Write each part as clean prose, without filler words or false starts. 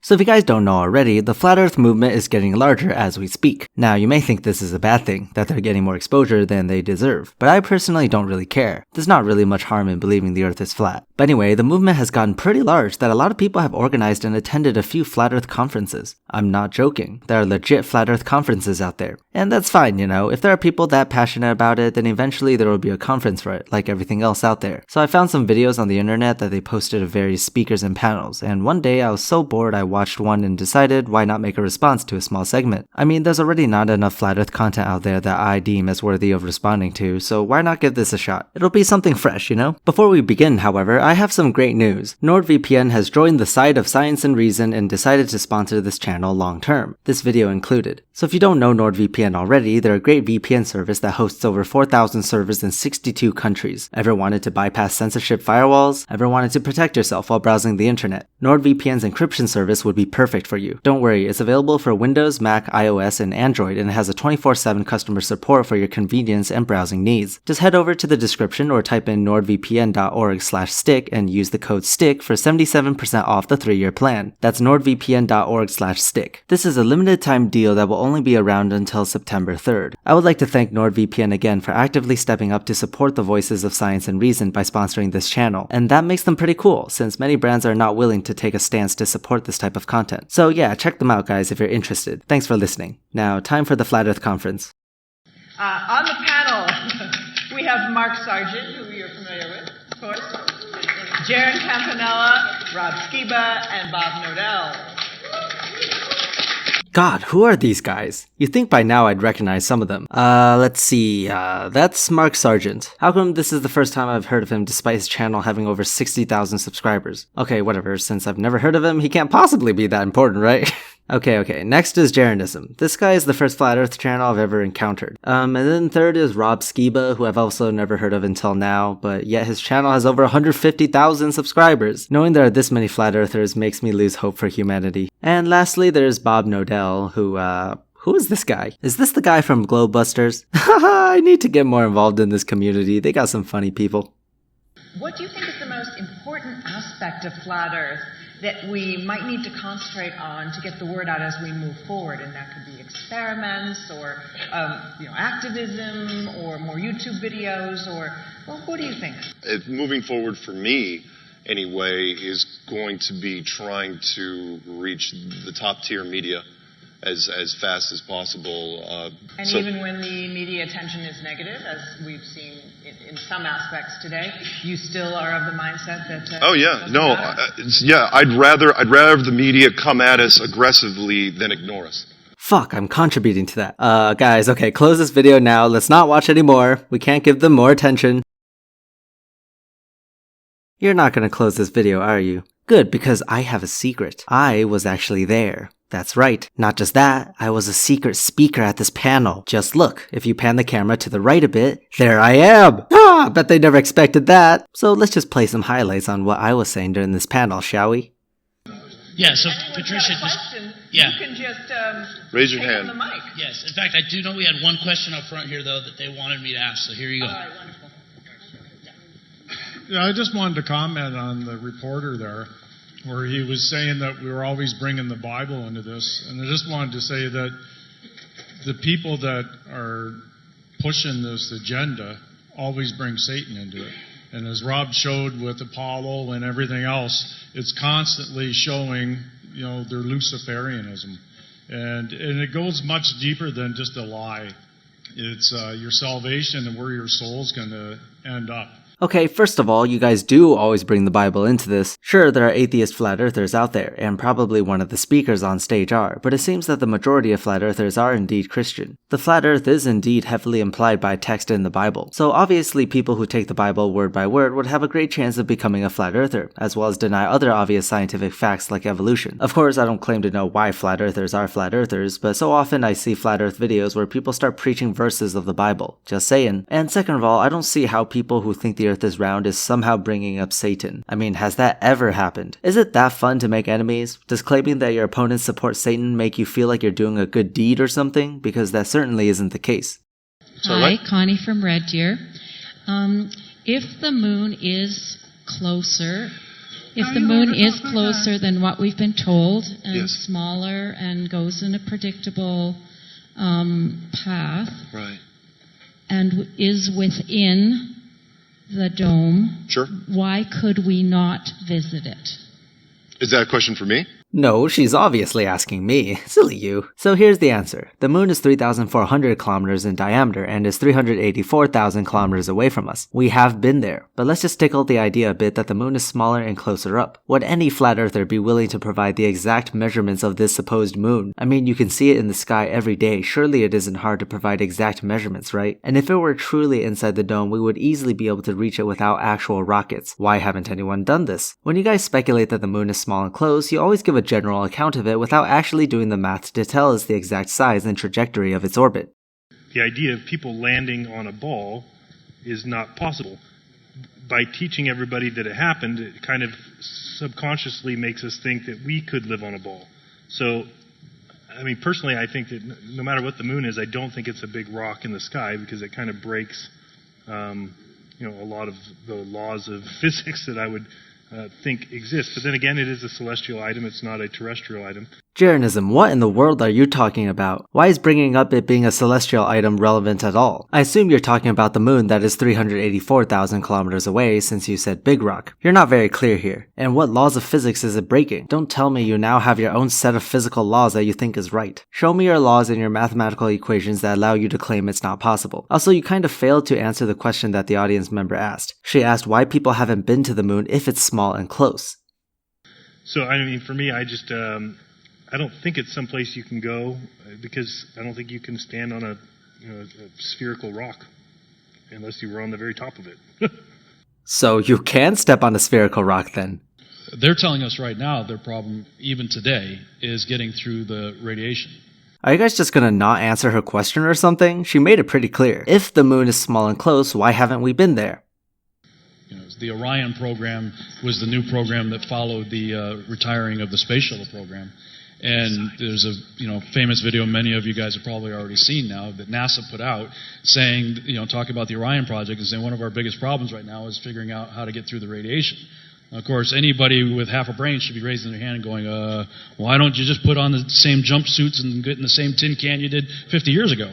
So if you guys don't know already, the Flat Earth movement is getting larger as we speak. Now you may think this is a bad thing, that they're getting more exposure than they deserve, but I personally don't really care. There's not really much harm in believing the Earth is flat. But anyway, the movement has gotten pretty large that a lot of people have organized and attended a few Flat Earth conferences. I'm not joking, there are legit Flat Earth conferences out there. And that's fine, you know, if there are people that passionate about it, then eventually there will be a conference for it, like everything else out there. So I found some videos on the internet that they posted of various speakers and panels, and one day I was so bored I watched one and decided why not make a response to a small segment. I mean, there's already not enough Flat Earth content out there that I deem as worthy of responding to, so why not give this a shot? It'll be something fresh, you know? Before we begin, however, I have some great news. NordVPN has joined the side of Science and Reason and decided to sponsor this channel long term, this video included. So if you don't know NordVPN already, they're a great VPN service that hosts over 4,000 servers in 62 countries. Ever wanted to bypass censorship firewalls? Ever wanted to protect yourself while browsing the internet? NordVPN's encryption service would be perfect for you. Don't worry, it's available for Windows, Mac, iOS, and Android, and it has a 24/7 customer support for your convenience and browsing needs. Just head over to the description or type in nordvpn.org/stick and use the code STICK for 77% off the 3-year plan. That's nordvpn.org/stick. This is a limited time deal that will only be around until September 3rd. I would like to thank NordVPN again for actively stepping up to support the voices of science and reason by sponsoring this channel, and that makes them pretty cool since many brands are not willing to take a stance to support this type of content. So yeah, check them out guys if you're interested. Thanks for listening. Now, time for the Flat Earth Conference. On the panel, we have Mark Sargent, who you're familiar with, of course, Jaron Campanella, Rob Skiba, and Bob Nodell. God, who are these guys? You'd think by now I'd recognize some of them. Let's see, that's Mark Sargent. How come this is the first time I've heard of him despite his channel having over 60,000 subscribers? Okay, whatever, since I've never heard of him, he can't possibly be that important, right? Okay, next is Jaronism. This guy is the first Flat Earth channel I've ever encountered. And then third is Rob Skiba, who I've also never heard of until now, but yet his channel has over 150,000 subscribers. Knowing there are this many Flat Earthers makes me lose hope for humanity. And lastly, there's Bob Nodell, who is this guy? Is this the guy from Globebusters? Haha, I need to get more involved in this community. They got some funny people. What do you think is the most important aspect of Flat Earth that we might need to concentrate on to get the word out as we move forward? And that could be experiments or activism or more YouTube videos or, well, what do you think? Moving forward for me, anyway, is going to be trying to reach the top tier media as fast as possible. Even when the media attention is negative, as we've seen in some aspects today, you still are of the mindset that... I'd rather the media come at us aggressively than ignore us. Fuck, I'm contributing to that. Guys, okay, close this video now. Let's not watch anymore. We can't give them more attention. You're not gonna close this video, are you? Good, because I have a secret. I was actually there. That's right. Not just that, I was a secret speaker at this panel. Just look, if you pan the camera to the right a bit, there I am! Ah, bet they never expected that. So let's just play some highlights on what I was saying during this panel, shall we? Yeah, so Patricia, you can just raise your hand. On the mic. Yes, in fact, I do know we had one question up front here, though, that they wanted me to ask, so here you go. All right, wonderful. Yeah, I just wanted to comment on the reporter there, where he was saying that we were always bringing the Bible into this. And I just wanted to say that the people that are pushing this agenda always bring Satan into it. And as Rob showed with Apollo and everything else, it's constantly showing, their Luciferianism. And it goes much deeper than just a lie. It's your salvation and where your soul's going to end up. Okay, first of all, you guys do always bring the Bible into this. Sure, there are atheist Flat Earthers out there, and probably one of the speakers on stage are, but it seems that the majority of Flat Earthers are indeed Christian. The Flat Earth is indeed heavily implied by text in the Bible, so obviously people who take the Bible word by word would have a great chance of becoming a Flat Earther, as well as deny other obvious scientific facts like evolution. Of course, I don't claim to know why Flat Earthers are Flat Earthers, but so often I see Flat Earth videos where people start preaching verses of the Bible. Just saying. And second of all, I don't see how people who think the Earth is round is somehow bringing up Satan. I mean, has that ever happened? Is it that fun to make enemies? Does claiming that your opponents support Satan make you feel like you're doing a good deed or something? Because that certainly isn't the case. Hi, Connie from Red Deer. If the moon is closer If the moon is closer than what we've been told and Yes. smaller and goes in a predictable path Right. and is within the dome, Sure. why could we not visit it? Is that a question for me? No, she's obviously asking me. Silly you. So here's the answer. The moon is 3,400 kilometers in diameter and is 384,000 kilometers away from us. We have been there, but let's just tickle the idea a bit that the moon is smaller and closer up. Would any flat earther be willing to provide the exact measurements of this supposed moon? I mean, you can see it in the sky every day. Surely it isn't hard to provide exact measurements, right? And if it were truly inside the dome, we would easily be able to reach it without actual rockets. Why haven't anyone done this? When you guys speculate that the moon is small and close, you always give a general account of it without actually doing the math to tell us the exact size and trajectory of its orbit. The idea of people landing on a ball is not possible. By teaching everybody that it happened, it kind of subconsciously makes us think that we could live on a ball. So, I mean, personally, I think that no matter what the moon is, I don't think it's a big rock in the sky because it kind of breaks, a lot of the laws of physics that I would think exist. But then again, it is a celestial item. It's not a terrestrial item. Jeranism, what in the world are you talking about? Why is bringing up it being a celestial item relevant at all? I assume you're talking about the moon that is 384,000 kilometers away since you said big rock. You're not very clear here. And what laws of physics is it breaking? Don't tell me you now have your own set of physical laws that you think is right. Show me your laws and your mathematical equations that allow you to claim it's not possible. Also, you kind of failed to answer the question that the audience member asked. She asked why people haven't been to the moon if it's small and close. So, I mean, for me, I don't think it's someplace you can go because I don't think you can stand on a spherical rock unless you were on the very top of it. So you can step on a spherical rock then? They're telling us right now their problem, even today, is getting through the radiation. Are you guys just gonna not answer her question or something? She made it pretty clear. If the moon is small and close, why haven't we been there? The Orion program was the new program that followed the retiring of the space shuttle program. And there's a famous video many of you guys have probably already seen now that NASA put out saying, talking about the Orion project and saying one of our biggest problems right now is figuring out how to get through the radiation. Now, of course, anybody with half a brain should be raising their hand and going, why don't you just put on the same jumpsuits and get in the same tin can you did 50 years ago?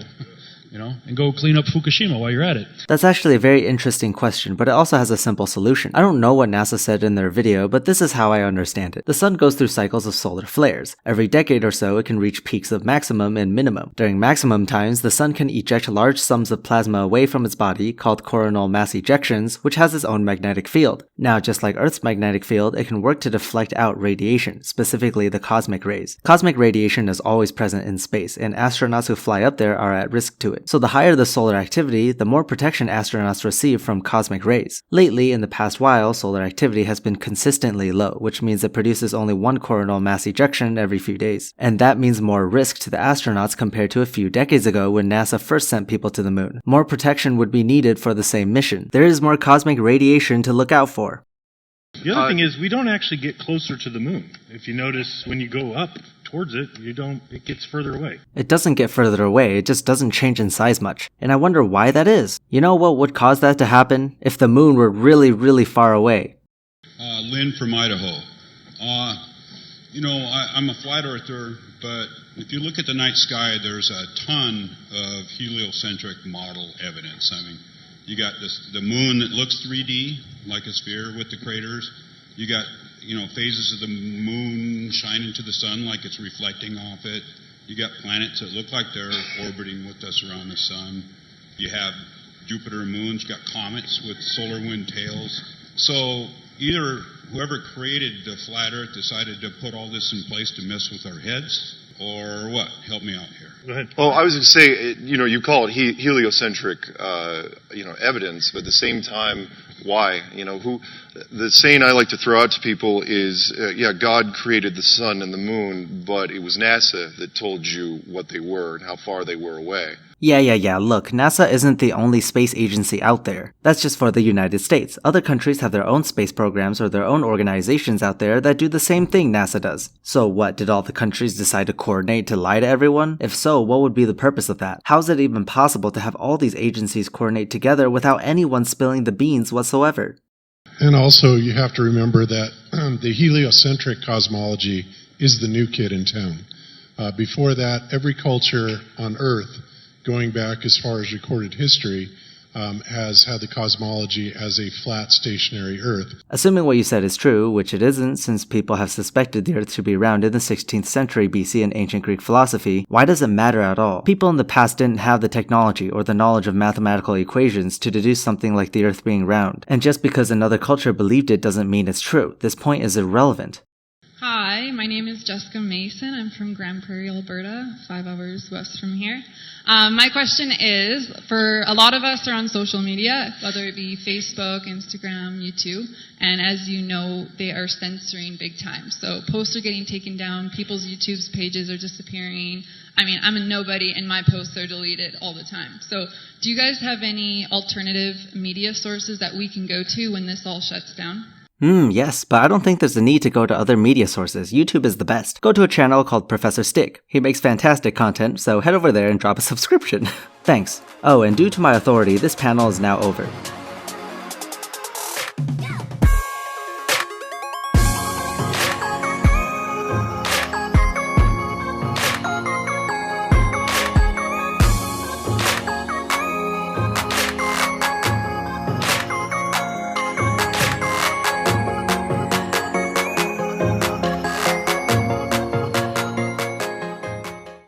And go clean up Fukushima while you're at it. That's actually a very interesting question, but it also has a simple solution. I don't know what NASA said in their video, but this is how I understand it. The sun goes through cycles of solar flares. Every decade or so, it can reach peaks of maximum and minimum. During maximum times, the sun can eject large sums of plasma away from its body, called coronal mass ejections, which has its own magnetic field. Now, just like Earth's magnetic field, it can work to deflect out radiation, specifically the cosmic rays. Cosmic radiation is always present in space, and astronauts who fly up there are at risk to it. So the higher the solar activity, the more protection astronauts receive from cosmic rays. Lately, in the past while, solar activity has been consistently low, which means it produces only one coronal mass ejection every few days. And that means more risk to the astronauts compared to a few decades ago when NASA first sent people to the moon. More protection would be needed for the same mission. There is more cosmic radiation to look out for. The other thing is we don't actually get closer to the moon. If you notice, when you go up towards it, it gets further away. It doesn't get further away, it just doesn't change in size much. And I wonder why that is. You know what would cause that to happen? If the moon were really, really far away. Lynn from Idaho. I'm a flat earther, but if you look at the night sky, there's a ton of heliocentric model evidence. I mean, you got the moon that looks 3D, like a sphere with the craters. You got, phases of the moon shining to the sun like it's reflecting off it. You got planets that look like they're orbiting with us around the sun. You have Jupiter and moons. You got comets with solar wind tails. So either whoever created the flat Earth decided to put all this in place to mess with our heads, or what? Help me out here. Go ahead. Well, I was going to say, you call it heliocentric, evidence, but at the same time, why? The saying I like to throw out to people is, God created the sun and the moon, but it was NASA that told you what they were and how far they were away. Yeah, look, NASA isn't the only space agency out there. That's just for the United States. Other countries have their own space programs or their own organizations out there that do the same thing NASA does. So what, did all the countries decide to coordinate to lie to everyone? If so, what would be the purpose of that? How is it even possible to have all these agencies coordinate together without anyone spilling the beans whatsoever? And also, you have to remember that the heliocentric cosmology is the new kid in town. Before that, every culture on Earth, going back as far as recorded history, has had the cosmology as a flat, stationary Earth. Assuming what you said is true, which it isn't since people have suspected the Earth to be round in the 16th century BC in ancient Greek philosophy, why does it matter at all? People in the past didn't have the technology or the knowledge of mathematical equations to deduce something like the Earth being round. And just because another culture believed it doesn't mean it's true. This point is irrelevant. Hi, my name is Jessica Mason. I'm from Grand Prairie, Alberta, 5 hours west from here. My question is, for a lot of us are on social media, whether it be Facebook, Instagram, YouTube, and as you know, they are censoring big time. So posts are getting taken down, people's YouTube pages are disappearing. I mean, I'm a nobody and my posts are deleted all the time. So do you guys have any alternative media sources that we can go to when this all shuts down? Yes, but I don't think there's a need to go to other media sources. YouTube is the best. Go to a channel called Professor Stick. He makes fantastic content, so head over there and drop a subscription. Thanks. Oh, and due to my authority, this panel is now over.